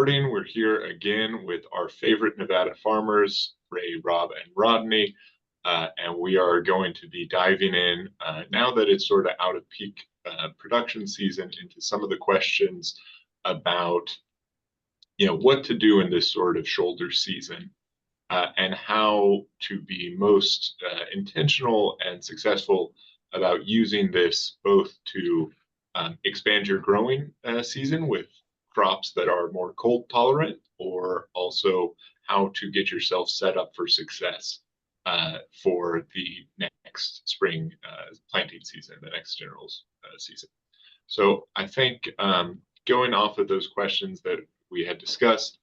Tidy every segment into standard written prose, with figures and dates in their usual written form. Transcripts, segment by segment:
recording. We're here again with our favorite Nevada farmers, Ray, Rob, and Rodney. And we are going to be diving in, now that it's sort of out of peak production season, into some of the questions about, what to do in this sort of shoulder season, and how to be most intentional and successful about using this both to expand your growing season with crops that are more cold tolerant, or also how to get yourself set up for success for the next spring planting season, the next general season. So I think going off of those questions that we had discussed,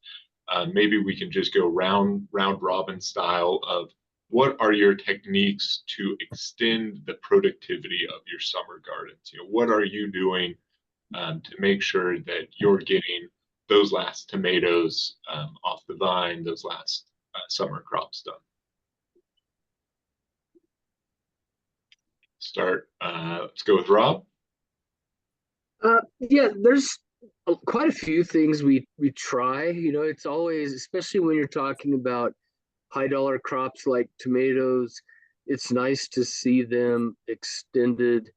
maybe we can just go round robin style of what are your techniques to extend the productivity of your summer gardens? What are you doing to make sure that you're getting those last tomatoes off the vine, those last summer crops done? Let's go with Rob. Yeah, there's quite a few things we try. It's always, especially when you're talking about high dollar crops like tomatoes, it's nice to see them extended.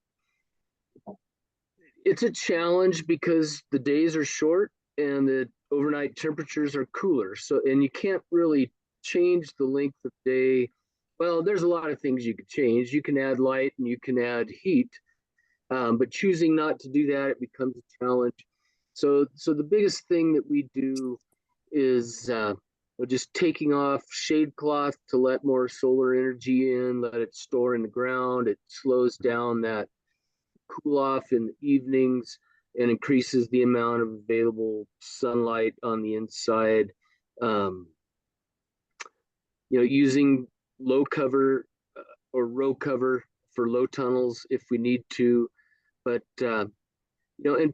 It's a challenge because the days are short and the overnight temperatures are cooler. And you can't really change the length of day. Well, there's a lot of things you could change. You can add light and you can add heat, but choosing not to do that, it becomes a challenge. So the biggest thing that we do is just taking off shade cloth to let more solar energy in, let it store in the ground. It slows down that cool off in the evenings and increases the amount of available sunlight on the inside. Using low cover or row cover for low tunnels if we need to, but and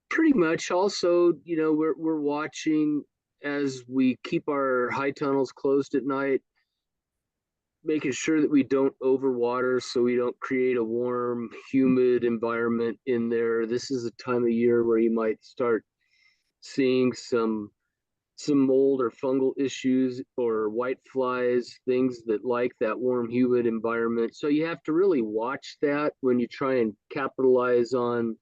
pretty much also, we're watching as we keep our high tunnels closed at night, making sure that we don't overwater so we don't create a warm, humid environment in there. This is a time of year where you might start seeing some mold or fungal issues or white flies, things that like that warm, humid environment. So you have to really watch that when you try and capitalize on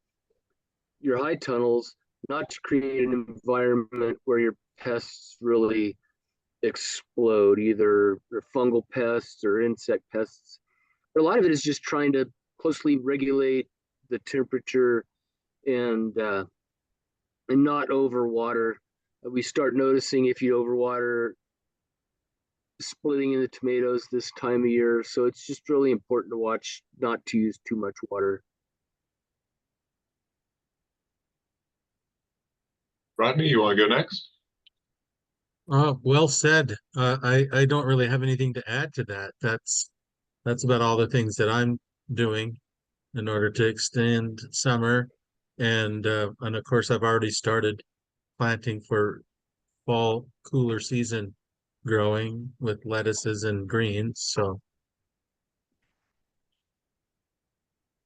your high tunnels, not to create an environment where your pests really explode, either fungal pests or insect pests. But a lot of it is just trying to closely regulate the temperature and not overwater. We start noticing if you overwater, splitting in the tomatoes this time of year. So it's just really important to watch not to use too much water. Rodney, you want to go next? Well said. I don't really have anything to add to that. That's about all the things that I'm doing in order to extend summer, and of course I've already started planting for fall cooler season growing with lettuces and greens. So,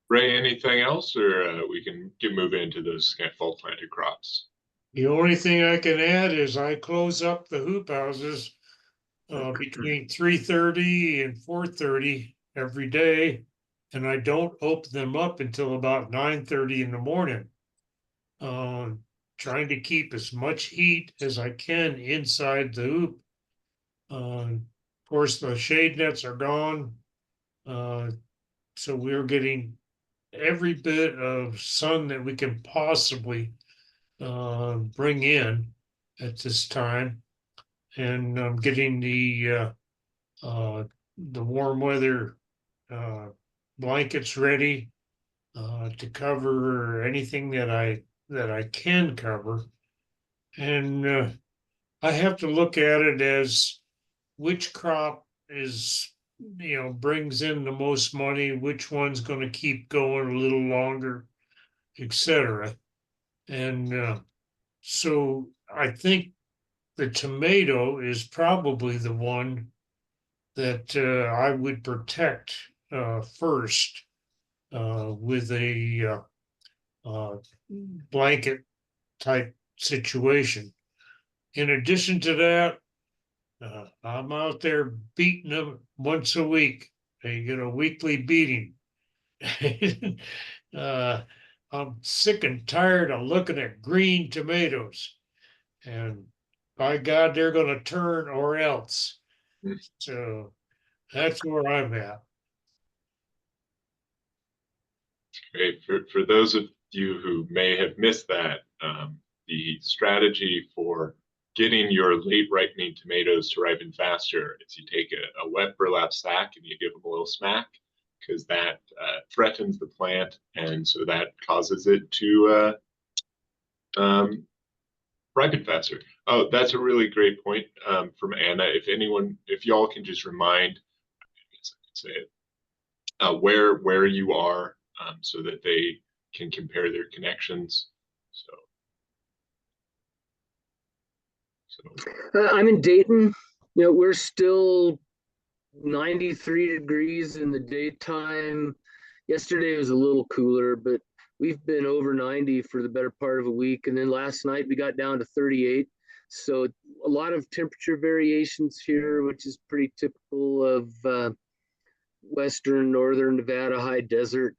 Ray, anything else, or we can move into those kind of fall planted crops? The only thing I can add is I close up the hoop houses between 3:30 and 4:30 every day, and I don't open them up until about 9:30 in the morning. Trying to keep as much heat as I can inside the hoop. Of course, the shade nets are gone, so we're getting every bit of sun that we can possibly bring in at this time, and I'm getting the warm weather blankets ready to cover anything that I can cover, and I have to look at it as which crop is brings in the most money, which one's going to keep going a little longer, etc. And so I think the tomato is probably the one that I would protect first with a blanket type situation. In addition to that, I'm out there beating them once a week. They get a weekly beating. uh, I'm sick and tired of looking at green tomatoes. And by God, they're going to turn or else. So that's where I'm at. Great. For those of you who may have missed that, the strategy for getting your late ripening tomatoes to ripen faster is you take a wet burlap sack and you give them a little smack, because that threatens the plant, and so that causes it to ripen faster. Oh, that's a really great point from Anna. If y'all can just remind, I guess I could say it, where you are, so that they can compare their connections. I'm in Dayton. We're still 93 degrees in the daytime. Yesterday was a little cooler, but we've been over 90 for the better part of a week. And then last night we got down to 38. So a lot of temperature variations here, which is pretty typical of western, northern Nevada high desert.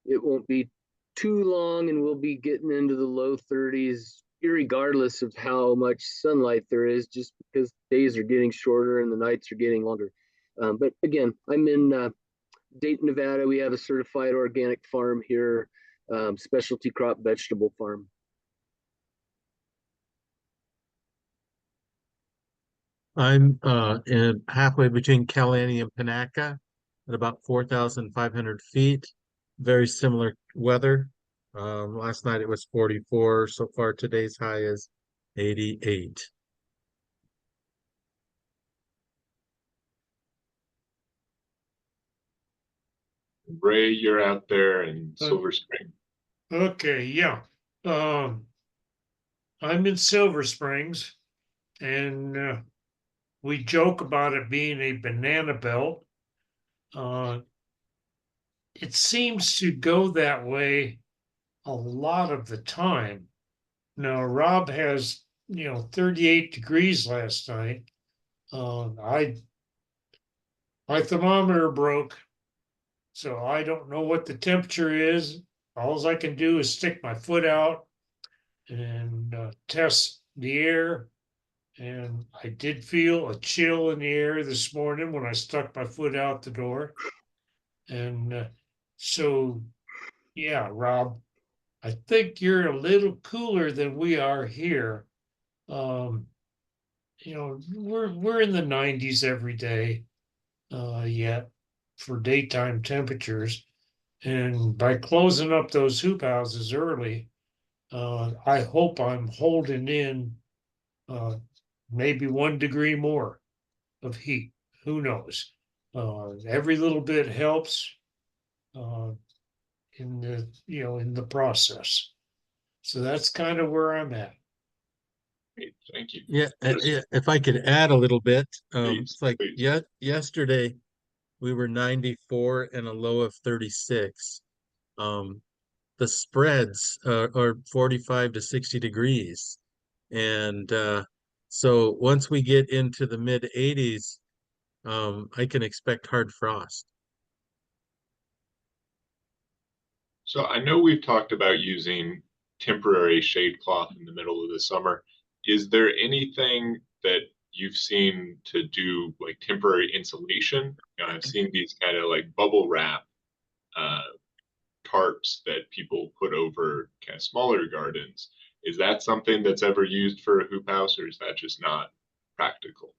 It won't be too long and we'll be getting into the low 30s, irregardless of how much sunlight there is, just because days are getting shorter and the nights are getting longer. But again, I'm in Dayton, Nevada. We have a certified organic farm here, specialty crop vegetable farm. I'm in halfway between Kalani and Panaca at about 4,500 feet. Very similar weather. Last night it was 44. So far today's high is 88. Ray, you're out there in Silver Spring. Okay, yeah. I'm in Silver Springs, and we joke about it being a banana belt. It seems to go that way a lot of the time. Now, Rob has, 38 degrees last night. My thermometer broke, so I don't know what the temperature is. All I can do is stick my foot out and test the air. And I did feel a chill in the air this morning when I stuck my foot out the door. And so, yeah, Rob, I think you're a little cooler than we are here. Um, we're in the 90s every day, yet for daytime temperatures. And by closing up those hoop houses early, I hope I'm holding in maybe 1 degree more of heat. Who knows? Every little bit helps in the process. So that's kind of where I'm at. Great, thank you. Yeah, if I could add a little bit, Please, it's like please. yesterday we were 94 and a low of 36. The spreads are 45 to 60 degrees. And so once we get into the mid 80s, I can expect hard frost. So I know we've talked about using temporary shade cloth in the middle of the summer. Is there anything that you've seen to do like temporary insulation? I've seen these kind of like bubble wrap uh, tarps that people put over kind of smaller gardens. Is that something that's ever used for a hoop house, or is that just not practical?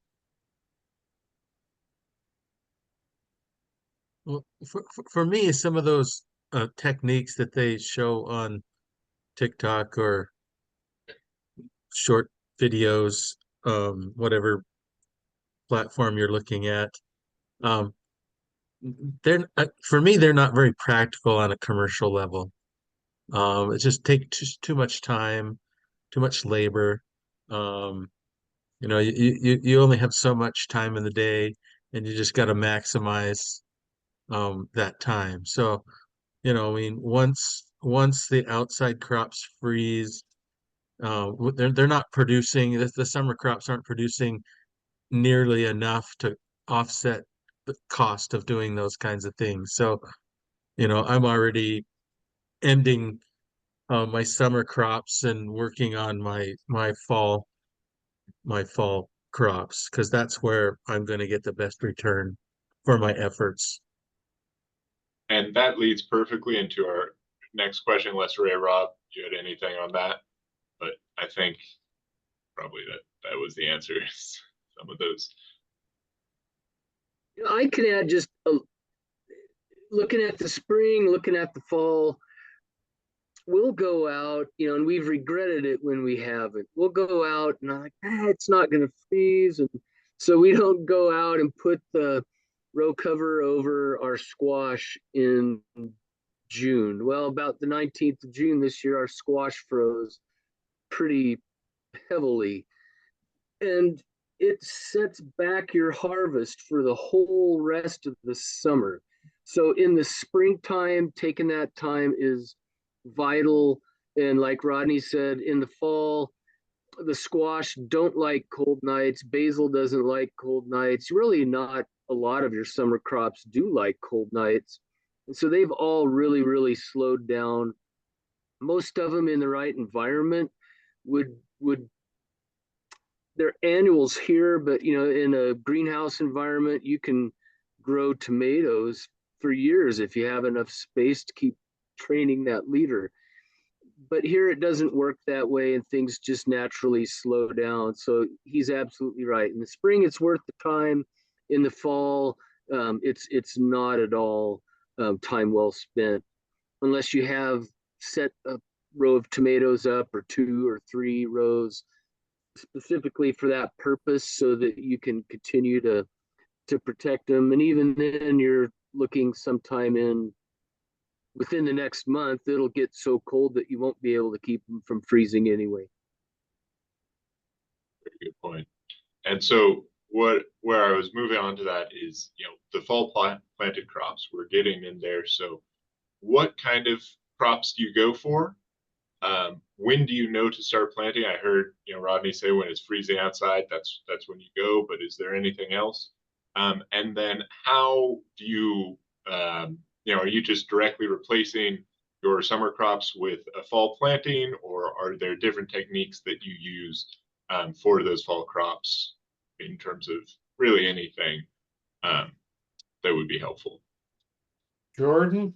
Well, for me, some of those techniques that they show on TikTok or short videos, whatever platform you're looking at, um, for me, they're not very practical on a commercial level. It just takes too much time, too much labor. Um, you only have so much time in the day, and you just got to maximize that time. So, I mean, once the outside crops freeze, they're not producing, the summer crops aren't producing nearly enough to offset the cost of doing those kinds of things. So, I'm already ending my summer crops and working on my fall crops, because that's where I'm going to get the best return for my efforts. And that leads perfectly into our next question, unless Ray, Rob, you had anything on that? But I think probably that was the answer. Some of those. I can add just looking at the spring, looking at the fall. We'll go out, and we've regretted it when we haven't. We'll go out and I'm like, it's not going to freeze. And so we don't go out and put the row cover over our squash in June. Well, about the 19th of June this year, our squash froze pretty heavily. And it sets back your harvest for the whole rest of the summer. So in the springtime, taking that time is vital. And like Rodney said, in the fall, the squash don't like cold nights. Basil doesn't like cold nights. Really, not a lot of your summer crops do like cold nights. And so they've all really, really slowed down. Most of them in the right environment would they're annuals here, but in a greenhouse environment, you can grow tomatoes for years if you have enough space to keep training that leader. But here it doesn't work that way, and things just naturally slow down. So he's absolutely right. In the spring, it's worth the time. In the fall, it's not at all time well spent, unless you have set a row of tomatoes up or 2 or 3 rows specifically for that purpose, so that you can continue to protect them. And even then, you're looking sometime within the next month, it'll get so cold that you won't be able to keep them from freezing anyway. Very good point. And so where I was moving on to that is, the fall planted crops, we're getting in there. So what kind of crops do you go for? When do you know to start planting? I heard, Rodney say when it's freezing outside, that's when you go, but is there anything else? And then how do you, are you just directly replacing your summer crops with a fall planting, or are there different techniques that you use for those fall crops in terms of really anything that would be helpful? Jordan,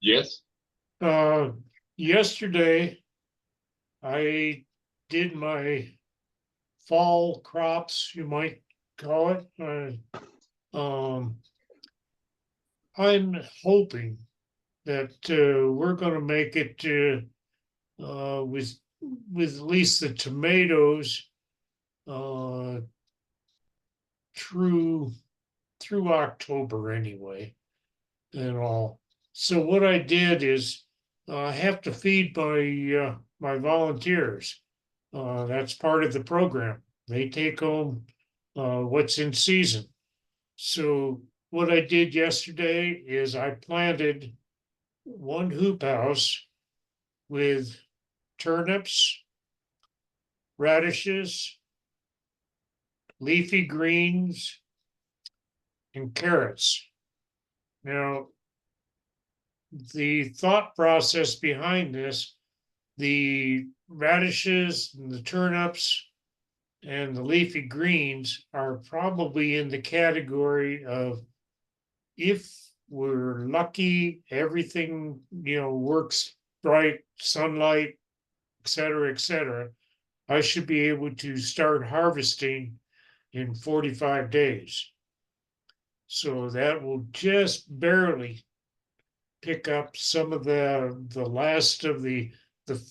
Yes. yesterday I did my fall crops, you might call it. I'm hoping that we're going to make it with at least the tomatoes through October anyway, and all. So what I did is I have to feed my volunteers. That's part of the program. They take home what's in season. So what I did yesterday is I planted one hoop house with turnips, radishes, leafy greens, and carrots. Now, the thought process behind this, the radishes and the turnips and the leafy greens are probably in the category of, if we're lucky, everything, works right, sunlight, et cetera, I should be able to start harvesting in 45 days. So that will just barely pick up some of the last of the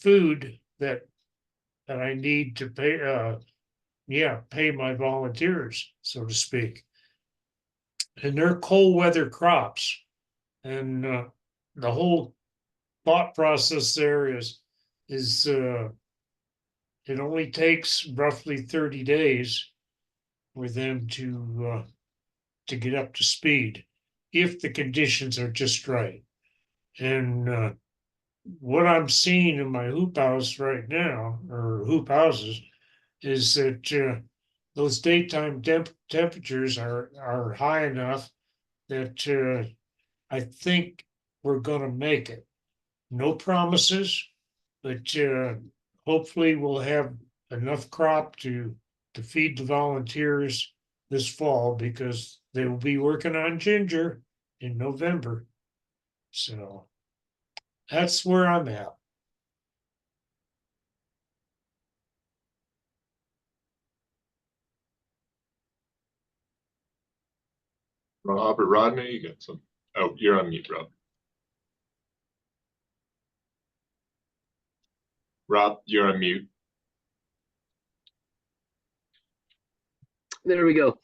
food that I need to pay my volunteers, so to speak. And they're cold weather crops. And the whole thought process there is it only takes roughly 30 days for them to get up to speed if the conditions are just right. And what I'm seeing in my hoop house right now, or hoop houses, is that those daytime temperatures are high enough that I think we're going to make it. No promises, but hopefully we'll have enough crop to feed the volunteers this fall because they will be working on ginger in November. So that's where I'm at. Rob or Rodney, you got some? Oh, you're on mute, Rob. Rob, you're on mute. There we go.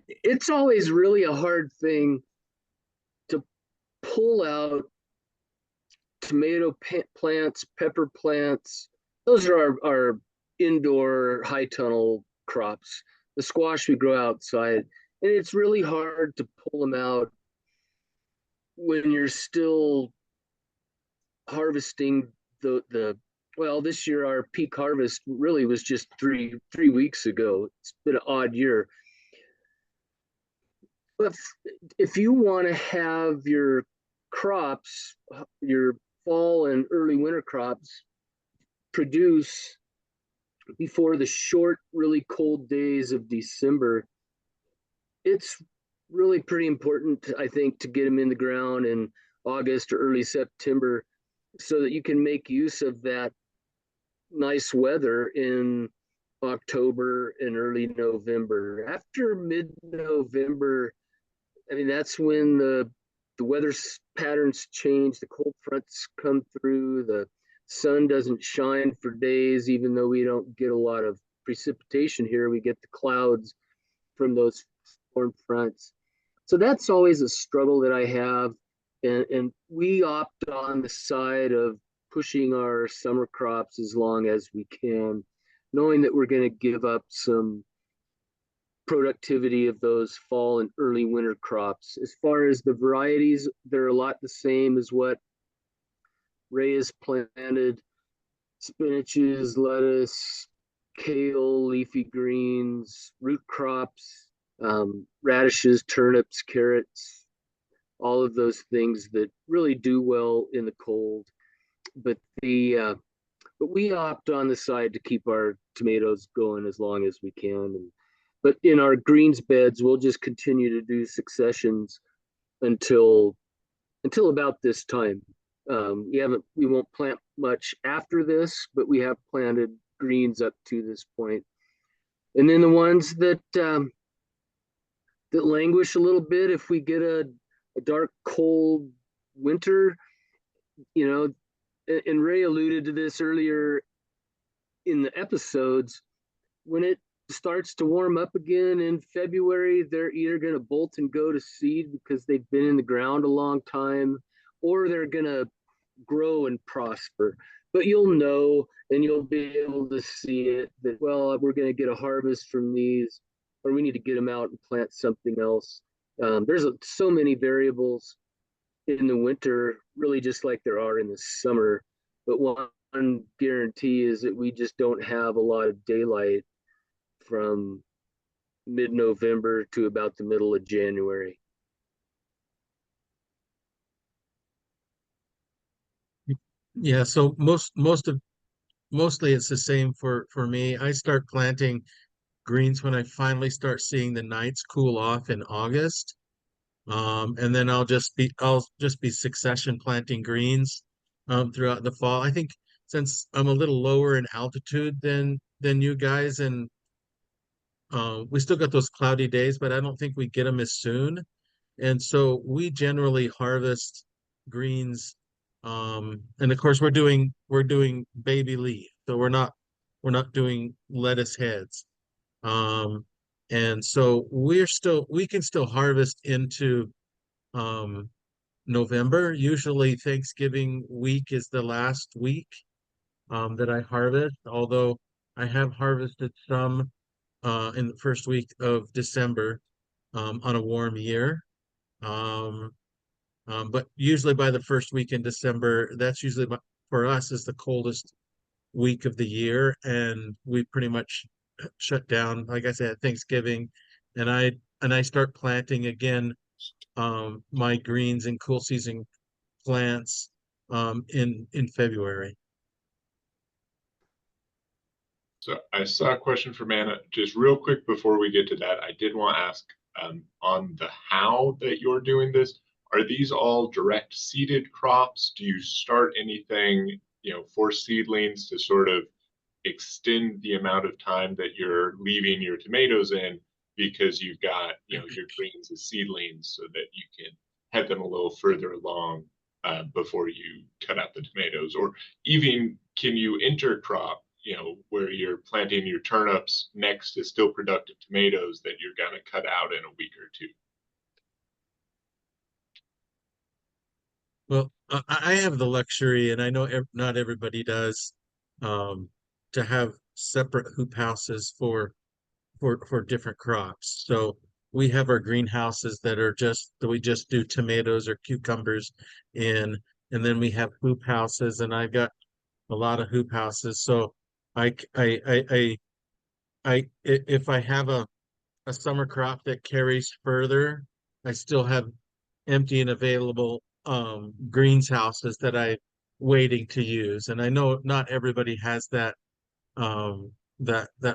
It's always really a hard thing to pull out tomato plants, pepper plants. Those are our indoor high tunnel crops. The squash we grow outside. And it's really hard to pull them out when you're still harvesting the well, this year our peak harvest really was just three weeks ago. It's been an odd year. But if you want to have your crops, your fall and early winter crops produce before the short, really cold days of December, it's really pretty important, I think, to get them in the ground in August or early September so that you can make use of that nice weather in October and early November. After mid-November, I mean, that's when the weather patterns change, the cold fronts come through, the sun doesn't shine for days, even though we don't get a lot of precipitation here. We get the clouds from those storm fronts. So that's always a struggle that I have. And we opt on the side of pushing our summer crops as long as we can, knowing that we're going to give up some productivity of those fall and early winter crops. As far as the varieties, they're a lot the same as what Ray has planted: spinaches, lettuce, kale, leafy greens, root crops, radishes, turnips, carrots, all of those things that really do well in the cold. But but we opt on the side to keep our tomatoes going as long as we can. But in our greens beds, we'll just continue to do successions until about this time. We won't plant much after this, but we have planted greens up to this point. And then the ones that that languish a little bit, if we get a dark, cold winter, you know, and Ray alluded to this earlier in the episodes, when it starts to warm up again in February, they're either going to bolt and go to seed because they've been in the ground a long time, or they're going to grow and prosper. But you'll know and you'll be able to see it that, well, we're going to get a harvest from these, or we need to get them out and plant something else. There's so many variables in the winter, really just like there are in the summer. But one guarantee is that we just don't have a lot of daylight from mid-November to about the middle of January. Yeah, so mostly it's the same for me. I start planting greens when I finally start seeing the nights cool off in August. And then I'll just be succession planting greens throughout the fall. I think since I'm a little lower in altitude than you guys, and we still got those cloudy days, but I don't think we get them as soon. And so we generally harvest greens. And of course we're doing baby leaf, so we're not doing lettuce heads. Um, and so we can still harvest into November. Usually Thanksgiving week is the last week that I harvest, although I have harvested some in the first week of December on a warm year. Um, but usually by the first week in December, that's usually for us is the coldest week of the year, and we pretty much shut down, like I said, at Thanksgiving, and I start planting again my greens and cool season plants in February. So I saw a question from Anna. Just real quick before we get to that, I did want to ask on the how that you're doing this. Are these all direct seeded crops? Do you start anything, for seedlings to sort of extend the amount of time that you're leaving your tomatoes in because you've got, your greens as seedlings so that you can head them a little further along before you cut out the tomatoes? Or even can you intercrop, where you're planting your turnips next to still productive tomatoes that you're going to cut out in a week or two? Well, I have the luxury, and I know not everybody does, to have separate hoop houses for different crops. So we have our greenhouses that we just do tomatoes or cucumbers in, and then we have hoop houses, and I've got a lot of hoop houses. So if I have a summer crop that carries further, I still have empty and available greens houses that I waiting to use. And I know not everybody has that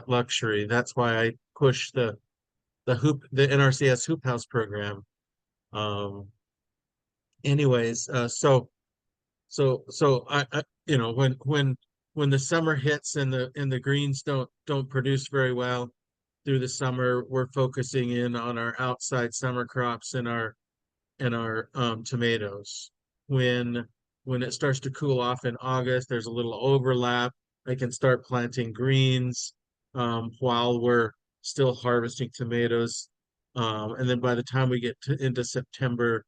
luxury. That's why I push the NRCS hoop house program. Um anyways, so I when the summer hits and the greens don't produce very well through the summer, we're focusing in on our outside summer crops and our tomatoes. When it starts to cool off in August, there's a little overlap. I can start planting greens while we're still harvesting tomatoes. And then by the time we get into September,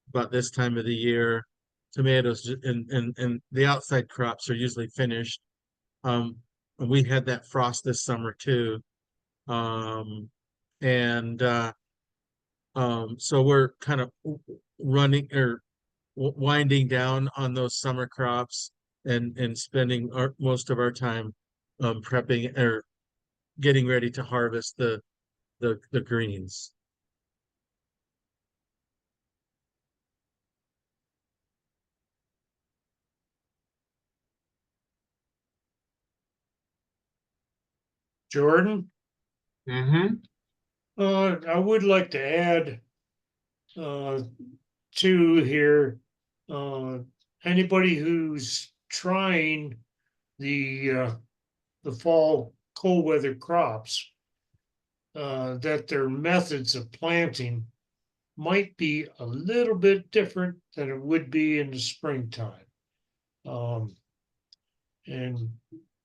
about this time of the year, tomatoes and the outside crops are usually finished. We had that frost this summer too. And so we're kind of running or winding down on those summer crops and spending most of our time prepping or getting ready to harvest the greens. Jordan, Mm-hmm. I would like to add to here, anybody who's trying the fall cold weather crops, that their methods of planting might be a little bit different than it would be in the springtime. And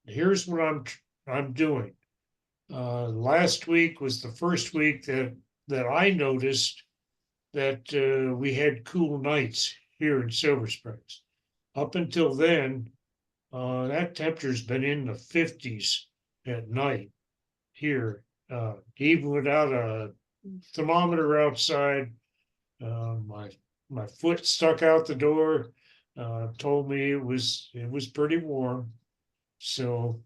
here's what I'm doing. Last week was the first week that I noticed that we had cool nights here in Silver Springs. Up until then, that temperature's been in the 50s at night here, even without a thermometer outside. My foot stuck out the door, told me it was pretty warm. So,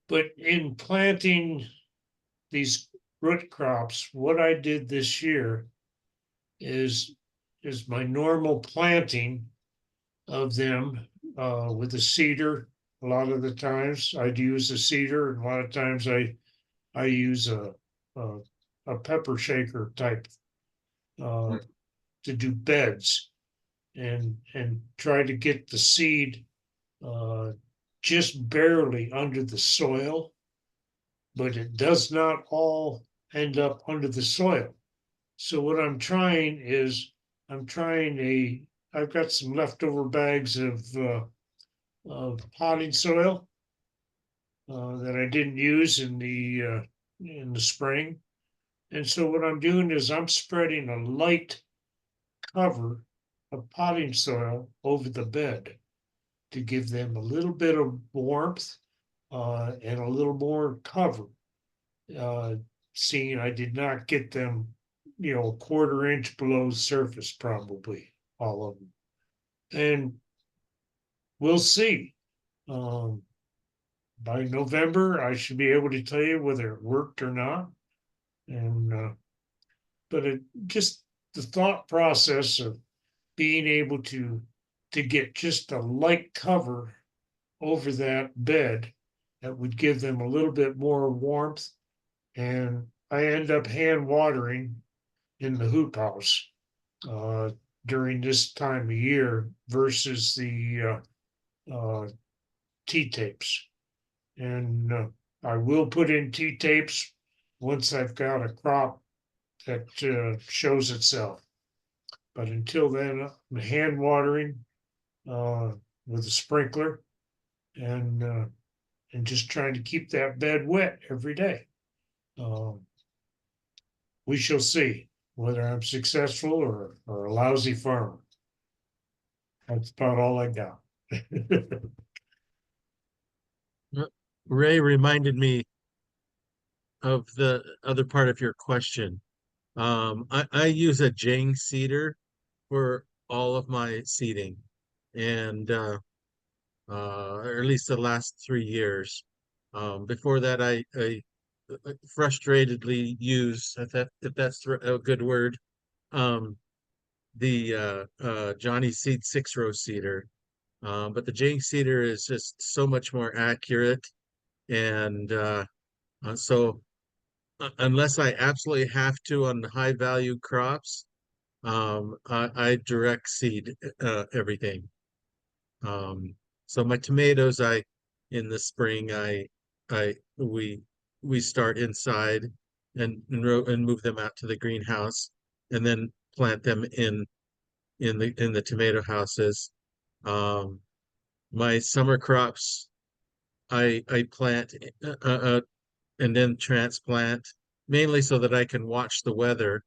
but in planting these root crops, what I did this year is my normal planting of them with a seeder. A lot of the times I'd use a seeder, and a lot of times I use a pepper shaker type to do beds and try to get the seed just barely under the soil, but it does not all end up under the soil. So what I'm trying is I've got some leftover bags of potting soil that I didn't use in the spring. And so what I'm doing is I'm spreading a light cover of potting soil over the bed to give them a little bit of warmth and a little more cover. Seeing I did not get them, a quarter inch below the surface, probably all of them. And we'll see. By November, I should be able to tell you whether it worked or not. And but it just the thought process of being able to get just a light cover over that bed that would give them a little bit more warmth. And I end up hand watering in the hoop house during this time of year versus the T-tapes. And I will put in T-tapes once I've got a crop that shows itself. But until then, I'm hand watering with a sprinkler and just trying to keep that bed wet every day. We shall see whether I'm successful or a lousy farmer. That's about all I got. Ray reminded me of the other part of your question. I use a Jang seeder for all of my seeding, and or at least the last 3 years. Before that, I frustratedly use, if that's a good word, the Johnny Seed 6-row seeder. But the Jang seeder is just so much more accurate, and so unless I absolutely have to on high value crops, I direct seed everything. So my tomatoes, in the spring, we start inside and move them out to the greenhouse, and then plant them in the tomato houses. My summer crops, I plant and then transplant, mainly so that I can watch the weather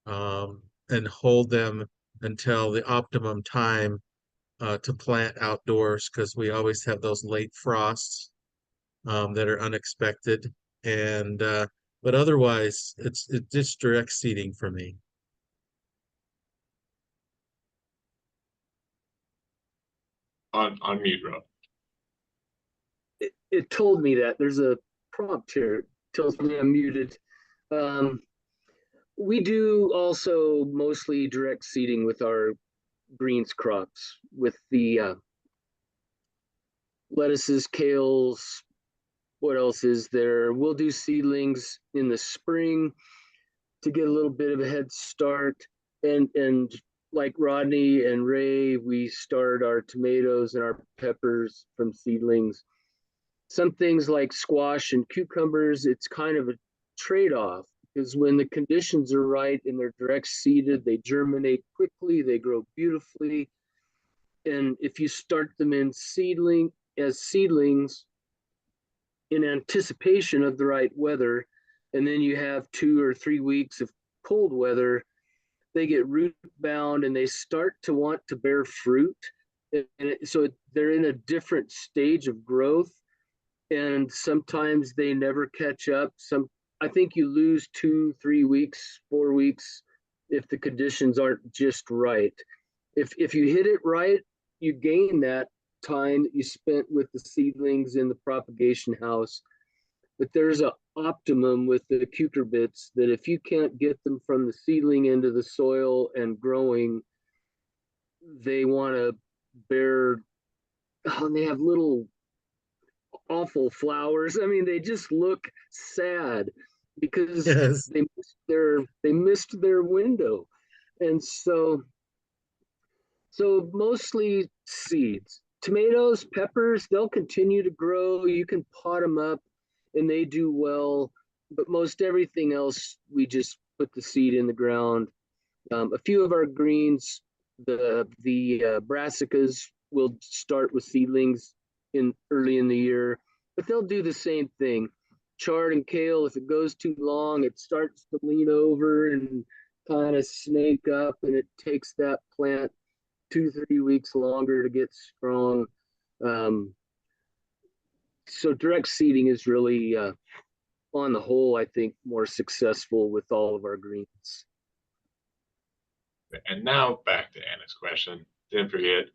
and hold them until the optimum time to plant outdoors, because we always have those late frosts that are unexpected. And but otherwise, it's just direct seeding for me. On mute, Rob. It told me that there's a prompt here. It tells me I'm muted. We do also mostly direct seeding with our greens crops, with the lettuces, kales. What else is there? We'll do seedlings in the spring to get a little bit of a head start. And like Rodney and Ray, we start our tomatoes and our peppers from seedlings. Some things like squash and cucumbers, it's kind of a trade-off, because when the conditions are right and they're direct seeded, they germinate quickly, they grow beautifully. And if you start them in seedlings in anticipation of the right weather, and then you have 2 or 3 weeks of cold weather, they get root bound and they start to want to bear fruit. So they're in a different stage of growth, and sometimes they never catch up. I think you lose 2, 3 weeks, 4 weeks if the conditions aren't just right. If you hit it right, you gain that time that you spent with the seedlings in the propagation house. But there's an optimum with the cucurbits that if you can't get them from the seedling into the soil and growing, they want to bear, and they have little awful flowers. I mean, they just look sad because Yes. they missed their window. And so mostly seeds. Tomatoes, peppers, they'll continue to grow. You can pot them up and they do well, but most everything else, we just put the seed in the ground. A few of our greens, the brassicas, will start with seedlings early in the year, but they'll do the same thing. Chard and kale, if it goes too long, it starts to lean over and kind of snake up, and it takes that plant 2-3 weeks longer to get strong. So direct seeding is really, on the whole, I think, more successful with all of our greens. And now back to Anna's question. Didn't forget.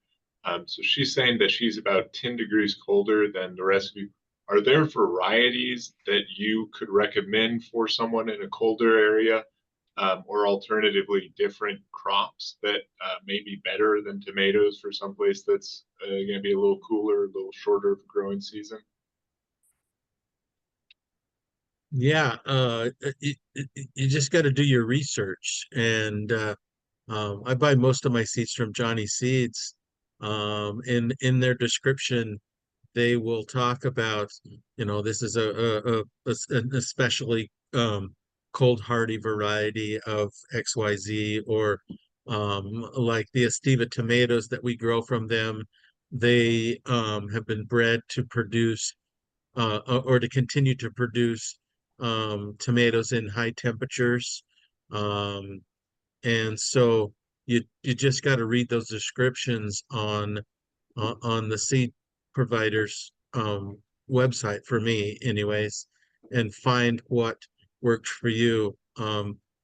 So she's saying that she's about 10 degrees colder than the rest of you. Are there varieties that you could recommend for someone in a colder area, or alternatively different crops that may be better than tomatoes for someplace that's going to be a little cooler, a little shorter of a growing season? Yeah, you just got to do your research. And I buy most of my seeds from Johnny Seeds. In their description, they will talk about, this is an especially cold hardy variety of XYZ, or like the Estiva tomatoes that we grow from them. They have been bred to produce or to continue to produce tomatoes in high temperatures. Um, and so you just got to read those descriptions on the seed provider's website, for me anyways, and find what works for you.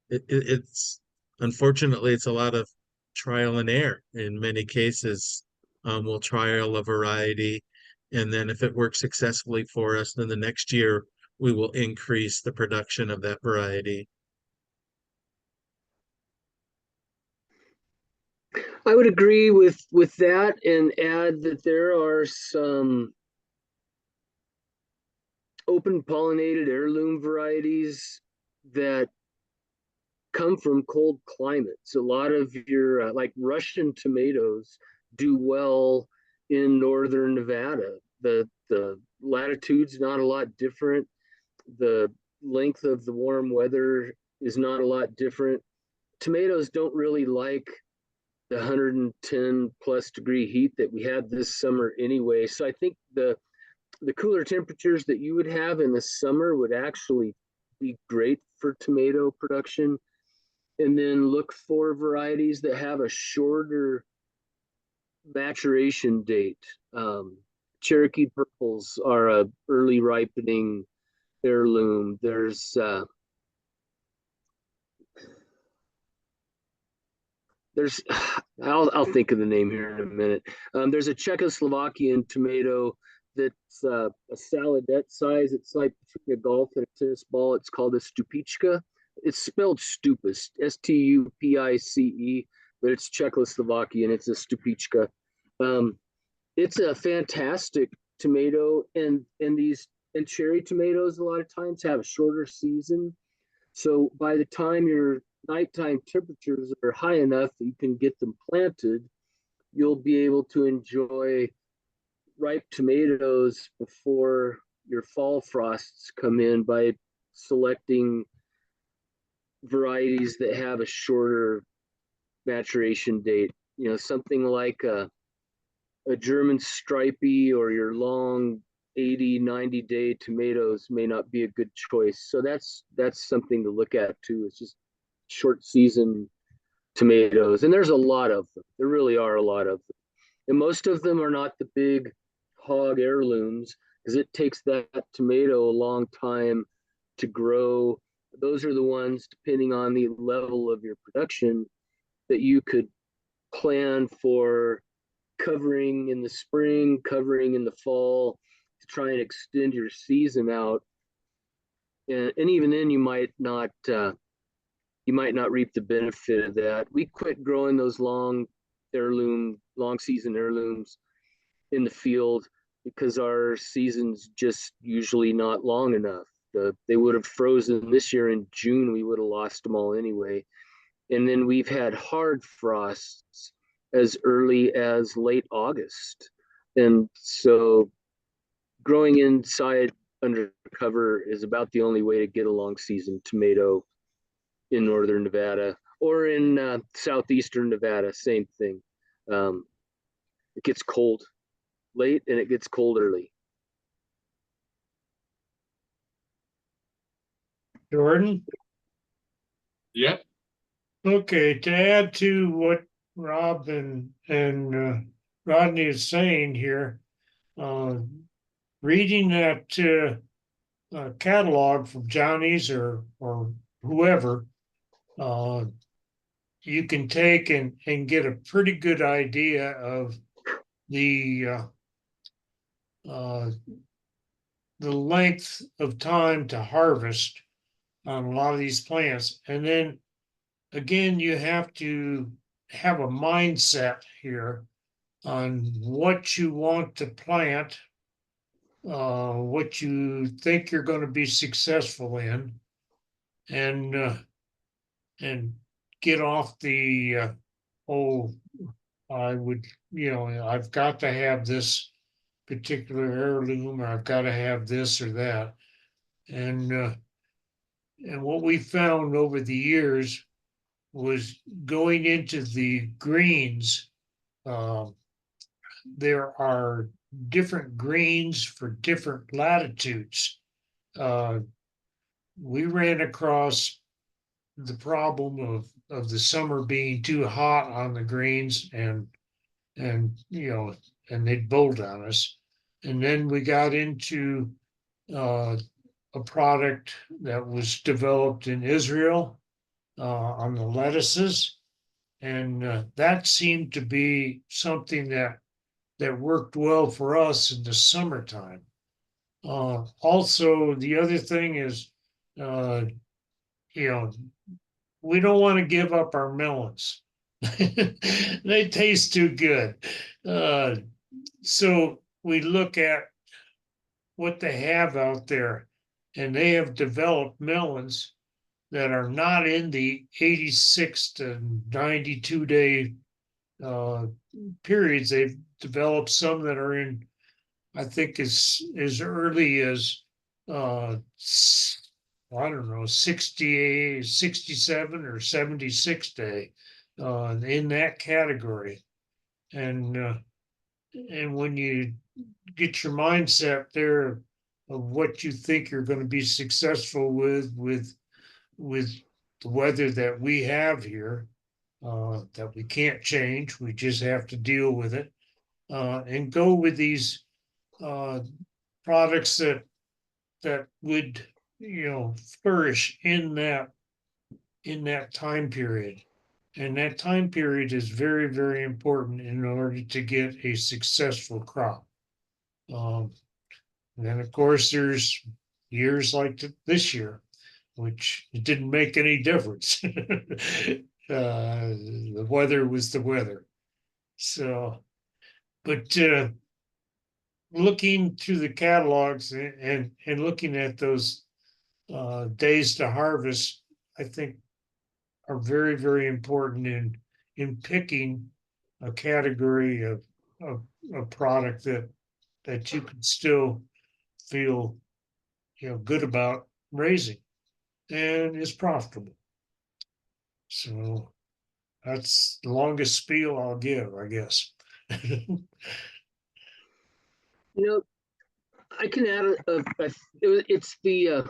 It's unfortunately it's a lot of trial and error in many cases. We'll trial a variety, and then if it works successfully for us, then the next year we will increase the production of that variety. I would agree with that and add that there are some open pollinated heirloom varieties that come from cold climates. A lot of your like Russian tomatoes do well in northern Nevada. The latitude's not a lot different. The length of the warm weather is not a lot different. Tomatoes don't really like the 110 plus degree heat that we had this summer anyway. So I think the cooler temperatures that you would have in the summer would actually be great for tomato production. And then look for varieties that have a shorter maturation date. Cherokee purples are a early ripening heirloom. There's I'll think of the name here in a minute. There's a Czechoslovakian tomato that's a saladette size. It's like between a golf and a tennis ball. It's called a stupička. It's spelled stupus, Stupice, but it's Czechoslovakian. It's a stupička. It's a fantastic tomato, and cherry tomatoes a lot of times have a shorter season. So by the time your nighttime temperatures are high enough that you can get them planted, you'll be able to enjoy ripe tomatoes before your fall frosts come in by selecting varieties that have a shorter maturation date. Something like a German stripey or your long 80, 90-day tomatoes may not be a good choice. So that's something to look at too. It's just short season tomatoes. And there's a lot of them. There really are a lot of them. And most of them are not the big hog heirlooms because it takes that tomato a long time to grow. Those are the ones, depending on the level of your production, that you could plan for covering in the spring, covering in the fall, to try and extend your season out. And even then you might not reap the benefit of that. We quit growing those long season heirlooms in the field because our season's just usually not long enough. They would have frozen this year in June. We would have lost them all anyway. And then we've had hard frosts as early as late August. And so growing inside under cover is about the only way to get a long season tomato in northern Nevada, or in southeastern Nevada, same thing. It gets cold late and it gets cold early. Jordan? Yeah. Okay, to add to what Rob and Rodney is saying here, reading that catalog from Johnny's or whoever, you can take and get a pretty good idea of the uh, the length of time to harvest on a lot of these plants. And then again, you have to have a mindset here on what you want to plant, what you think you're going to be successful in, and and get off the oh, I would, I've got to have this particular heirloom, or I've got to have this or that. And what we found over the years was going into the greens. Um, there are different greens for different latitudes. Uh, we ran across the problem of the summer being too hot on the greens, and and they'd bolt on us. And then we got into uh, a product that was developed in Israel on the lettuces, and that seemed to be something that worked well for us in the summertime. Also, the other thing is, uh, you know, we don't want to give up our melons. They taste too good. Uh, so we look at what they have out there, and they have developed melons that are not in the 86 to 92 day uh, periods. They've developed some that are in, I think, as early as I don't know, 60, 67 or 76 day in that category. And when you get your mindset there of what you think you're going to be successful with the weather that we have here, that we can't change, we just have to deal with it, and go with these products that would flourish in that time period. And that time period is very, very important in order to get a successful crop. Um, and then, of course, there's years like this year, which it didn't make any difference. The weather was the weather. So, but looking through the catalogs and looking at those days to harvest, I think are very, very important in picking a category of a product that you can still feel good about raising and is profitable. So that's the longest spiel I'll give, I guess. You know, I can add it's the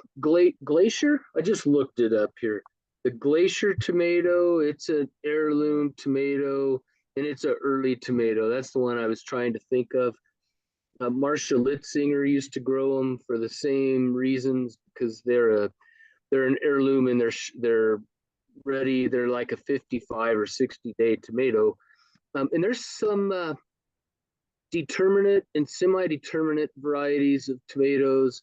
glacier. I just looked it up here. The glacier tomato. It's an heirloom tomato, and it's an early tomato. That's the one I was trying to think of. Marcia Litzinger used to grow them for the same reasons, because they're an heirloom, and they're ready. They're like a 55 or 60 day tomato. And there's some determinate and semi-determinate varieties of tomatoes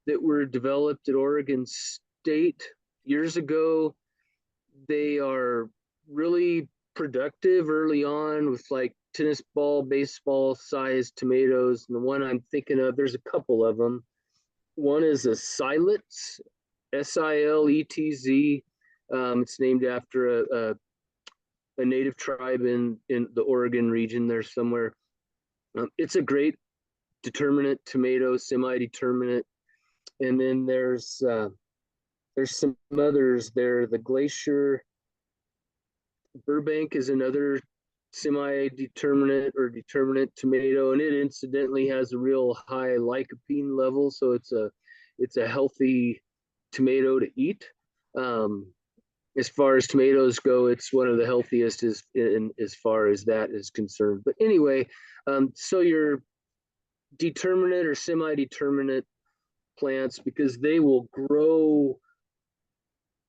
that were developed at Oregon State years ago. They are really productive early on with like tennis ball, baseball sized tomatoes. And the one I'm thinking of, there's a couple of them. One is a Siletz, Siletz. It's named after a native tribe in the Oregon region there somewhere. It's a great determinate tomato, semi-determinate. And then there's some others there. The Glacier Burbank is another semi-determinate or determinate tomato, and it incidentally has a real high lycopene level, so it's a healthy tomato to eat. As far as tomatoes go, it's one of the healthiest as far as that is concerned. But anyway, so your determinate or semi-determinate plants, because they will grow,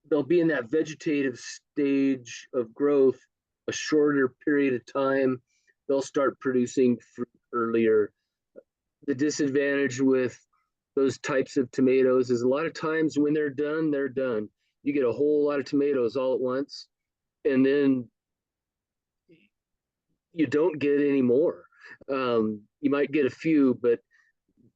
they'll be in that vegetative stage of growth a shorter period of time, they'll start producing fruit earlier. The disadvantage with those types of tomatoes is a lot of times when they're done, they're done. You get a whole lot of tomatoes all at once, and then you don't get any more. You might get a few, but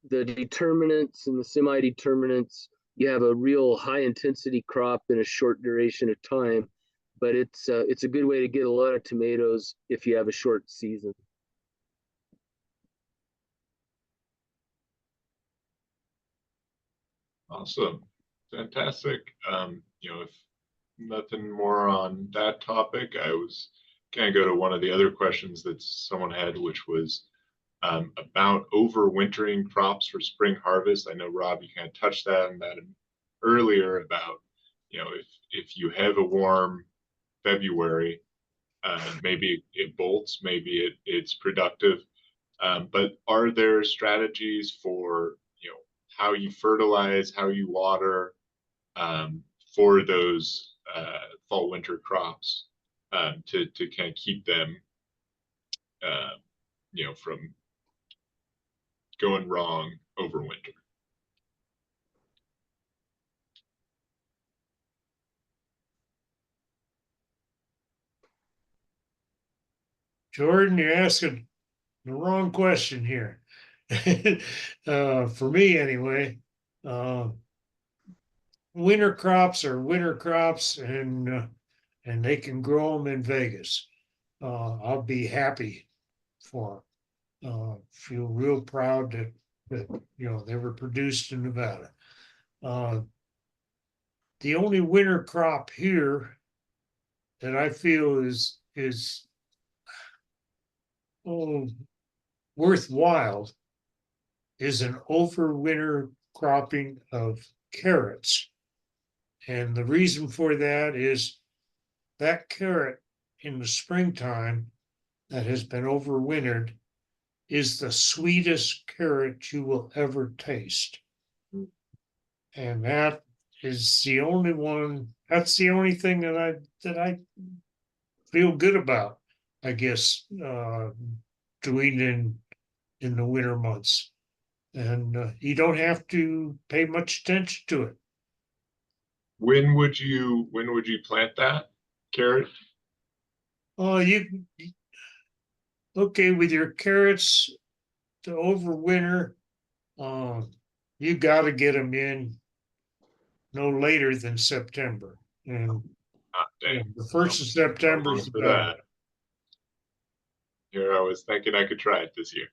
the determinants and the semi-determinants, you have a real high intensity crop in a short duration of time. But it's a good way to get a lot of tomatoes if you have a short season. Awesome. Fantastic. If nothing more on that topic, I was going to go to one of the other questions that someone had, which was about overwintering crops for spring harvest. I know, Rob, you kind of touched on that earlier about, if you have a warm February, maybe it bolts, maybe it's productive. But are there strategies for, how you fertilize, how you water, for those fall winter crops, to kind of keep them, from going wrong over winter? Jordan, you're asking the wrong question here. For me, anyway, winter crops are winter crops, and they can grow them in Vegas. I'll be happy for 'em. Feel real proud that they were produced in Nevada. The only winter crop here that I feel is worthwhile is an overwinter cropping of carrots. And the reason for that is that carrot in the springtime that has been overwintered is the sweetest carrot you will ever taste. And that is the only one, that's the only thing that I feel good about, I guess, doing in the winter months. And you don't have to pay much attention to it. When would you plant that carrot? Oh, okay, with your carrots to overwinter, you got to get them in no later than September. And the 1st of September is for that. Here I was thinking I could try it this year.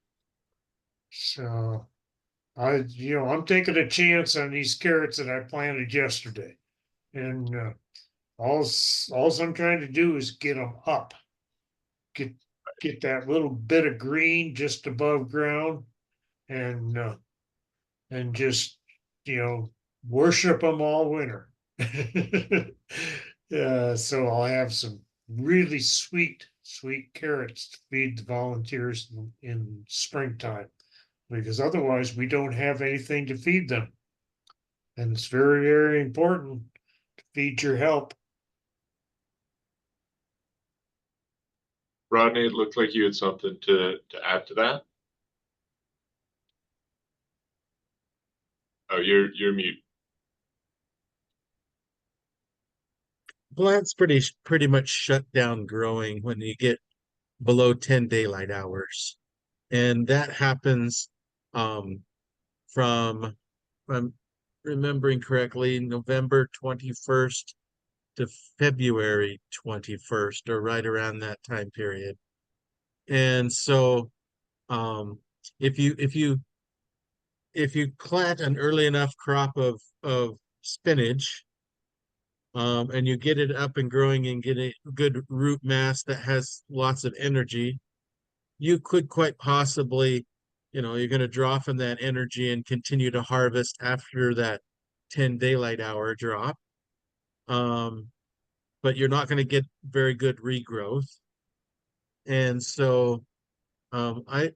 So I'm taking a chance on these carrots that I planted yesterday. And all I'm trying to do is get them up. Get that little bit of green just above ground, and just worship them all winter. So I'll have some really sweet carrots to feed the volunteers in springtime, because otherwise we don't have anything to feed them. And it's very, very important to feed your help. Rodney, it looked like you had something to add to that. Oh, you're mute. Plants pretty much shut down growing when you get below 10 daylight hours. And that happens from, if I'm remembering correctly, November 21st to February 21st, or right around that time period. And so if you plant an early enough crop of spinach, and you get it up and growing and get a good root mass that has lots of energy, you could quite possibly, you're going to draw from that energy and continue to harvest after that 10 daylight hour drop. But you're not going to get very good regrowth. And so I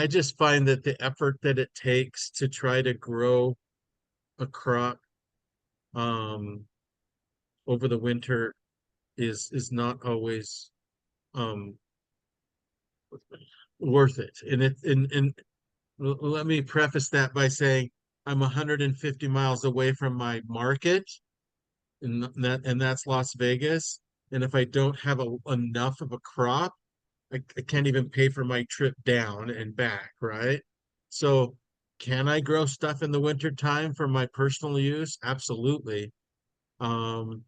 just find that the effort that it takes to try to grow a crop over the winter is not always um worth it. And let me preface that by saying I'm 150 miles away from my market, and that's Las Vegas. And if I don't have enough of a crop, I can't even pay for my trip down and back, right? So can I grow stuff in the winter time for my personal use? Absolutely. Um,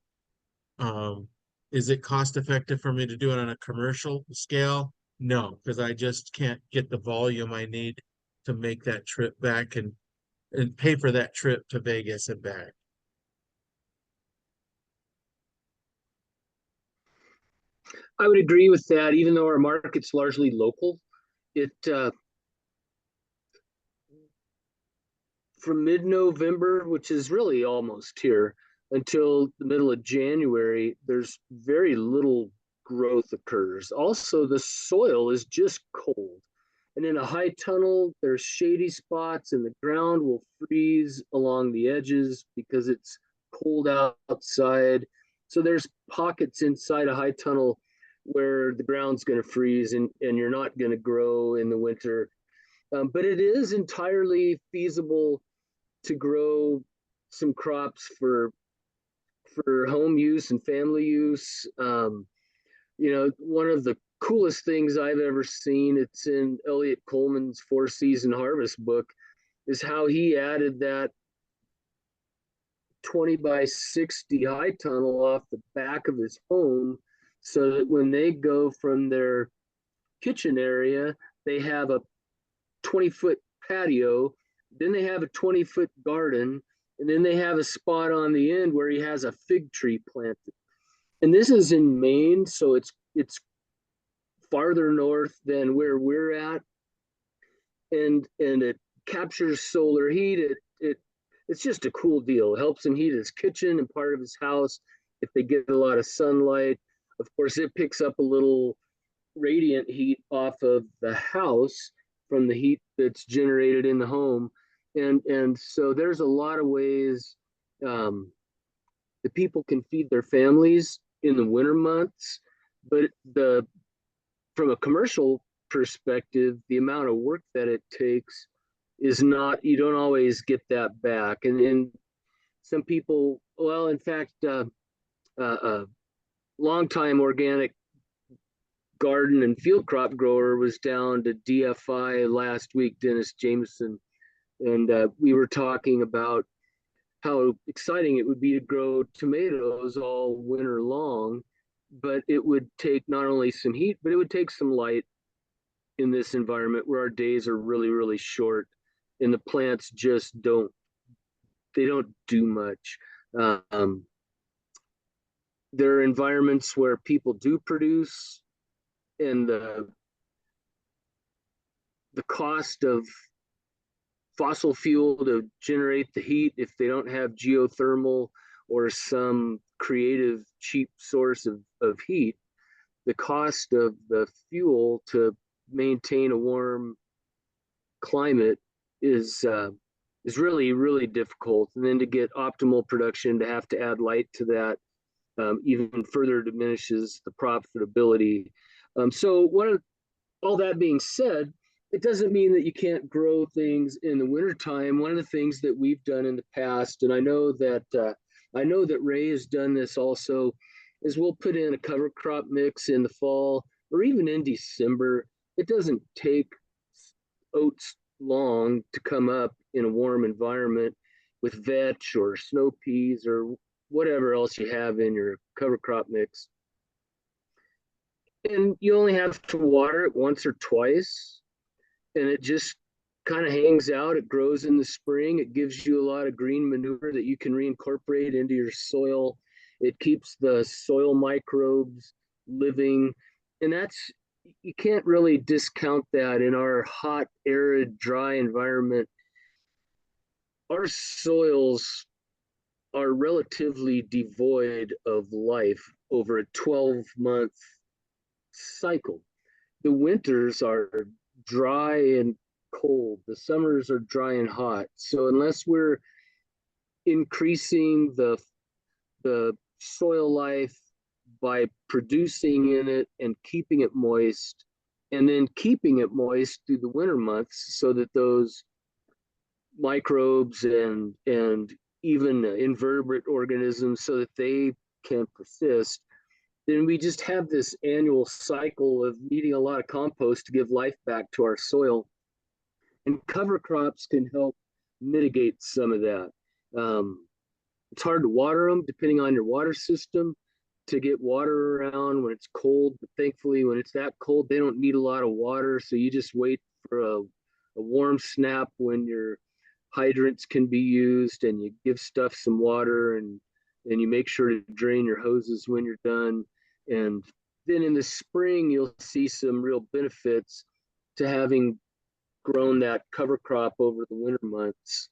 um, is it cost effective for me to do it on a commercial scale? No, because I just can't get the volume I need to make that trip back and pay for that trip to Vegas and back. I would agree with that. Even though our market's largely local, it from mid-November, which is really almost here, until the middle of January, there's very little growth occurs. Also, the soil is just cold. And in a high tunnel, there's shady spots and the ground will freeze along the edges because it's cold outside. So there's pockets inside a high tunnel where the ground's going to freeze and you're not going to grow in the winter. But it is entirely feasible to grow some crops for home use and family use. One of the coolest things I've ever seen, it's in Elliot Coleman's 4-Season Harvest book, is how he added that 20 by 60 high tunnel off the back of his home so that when they go from their kitchen area, they have a 20-foot patio, then they have a 20-foot garden, and then they have a spot on the end where he has a fig tree planted. And this is in Maine, so it's farther north than where we're at, and it captures solar heat. It's just a cool deal. It helps him heat his kitchen and part of his house if they get a lot of sunlight. Of course, it picks up a little radiant heat off of the house from the heat that's generated in the home, and so there's a lot of ways that people can feed their families in the winter months. But from a commercial perspective, the amount of work that it takes is not, you don't always get that back. And some people, well, in fact, longtime organic garden and field crop grower was down to DFI last week, Dennis Jameson, and we were talking about how exciting it would be to grow tomatoes all winter long, but it would take not only some heat, but it would take some light in this environment where our days are really, really short and the plants just don't do much. There are environments where people do produce, and the cost of fossil fuel to generate the heat, if they don't have geothermal or some creative cheap source of heat, the cost of the fuel to maintain a warm climate is really, really difficult. And then to get optimal production, to have to add light to that even further diminishes the profitability. So all that being said, it doesn't mean that you can't grow things in the wintertime. One of the things that we've done in the past, and I know that Ray has done this also, is we'll put in a cover crop mix in the fall or even in December. It doesn't take oats long to come up in a warm environment with vetch or snow peas or whatever else you have in your cover crop mix. And you only have to water it once or twice, and it just kind of hangs out. It grows in the spring. It gives you a lot of green manure that you can reincorporate into your soil. It keeps the soil microbes living. And you can't really discount that in our hot, arid, dry environment. Our soils are relatively devoid of life over a 12-month cycle. The winters are dry and cold. The summers are dry and hot. So unless we're increasing the soil life by producing in it and keeping it moist, and then keeping it moist through the winter months so that those microbes and even invertebrate organisms, so that they can persist, then we just have this annual cycle of needing a lot of compost to give life back to our soil. And cover crops can help mitigate some of that. It's hard to water them depending on your water system, to get water around when it's cold. But thankfully, when it's that cold, they don't need a lot of water. So you just wait for a warm snap when your hydrants can be used, and you give stuff some water, and you make sure to drain your hoses when you're done. And then in the spring, you'll see some real benefits to having grown that cover crop over the winter months.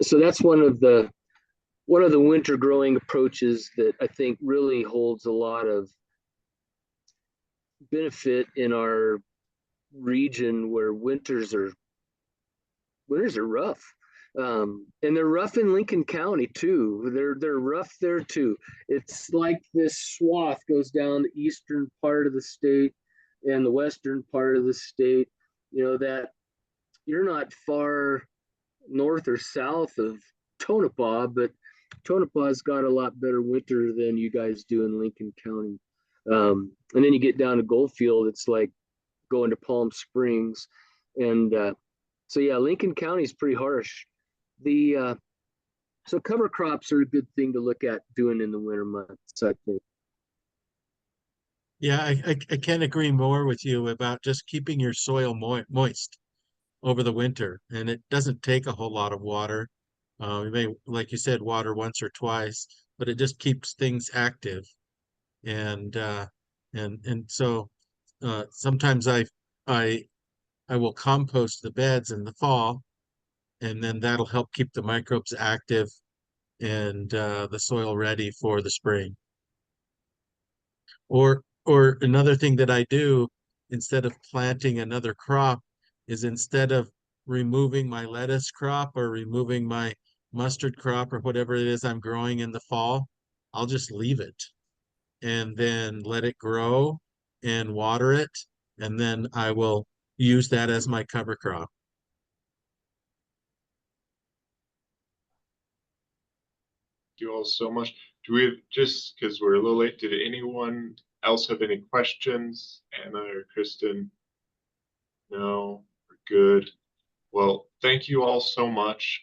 So that's one of the winter growing approaches that I think really holds a lot of benefit in our region, where winters are rough. And they're rough in Lincoln County too. They're rough there too. It's like this swath goes down the eastern part of the state and the western part of the state. You know, that you're not far north or south of Tonopah, but Tonopah's got a lot better winter than you guys do in Lincoln County. And then you get down to Goldfield, it's like going to Palm Springs. And so yeah, Lincoln County is pretty harsh. So cover crops are a good thing to look at doing in the winter months, I think. Yeah, I can't agree more with you about just keeping your soil moist over the winter. And it doesn't take a whole lot of water. You may, like you said, water once or twice, but it just keeps things active. And so sometimes I will compost the beds in the fall, and then that'll help keep the microbes active and the soil ready for the spring. Or another thing that I do instead of planting another crop is, instead of removing my lettuce crop or removing my mustard crop or whatever it is I'm growing in the fall, I'll just leave it and then let it grow and water it, and then I will use that as my cover crop. Thank you all so much. Do we have, just because we're a little late, did anyone else have any questions? Anna or Kristen? No, we're good. Well, thank you all so much.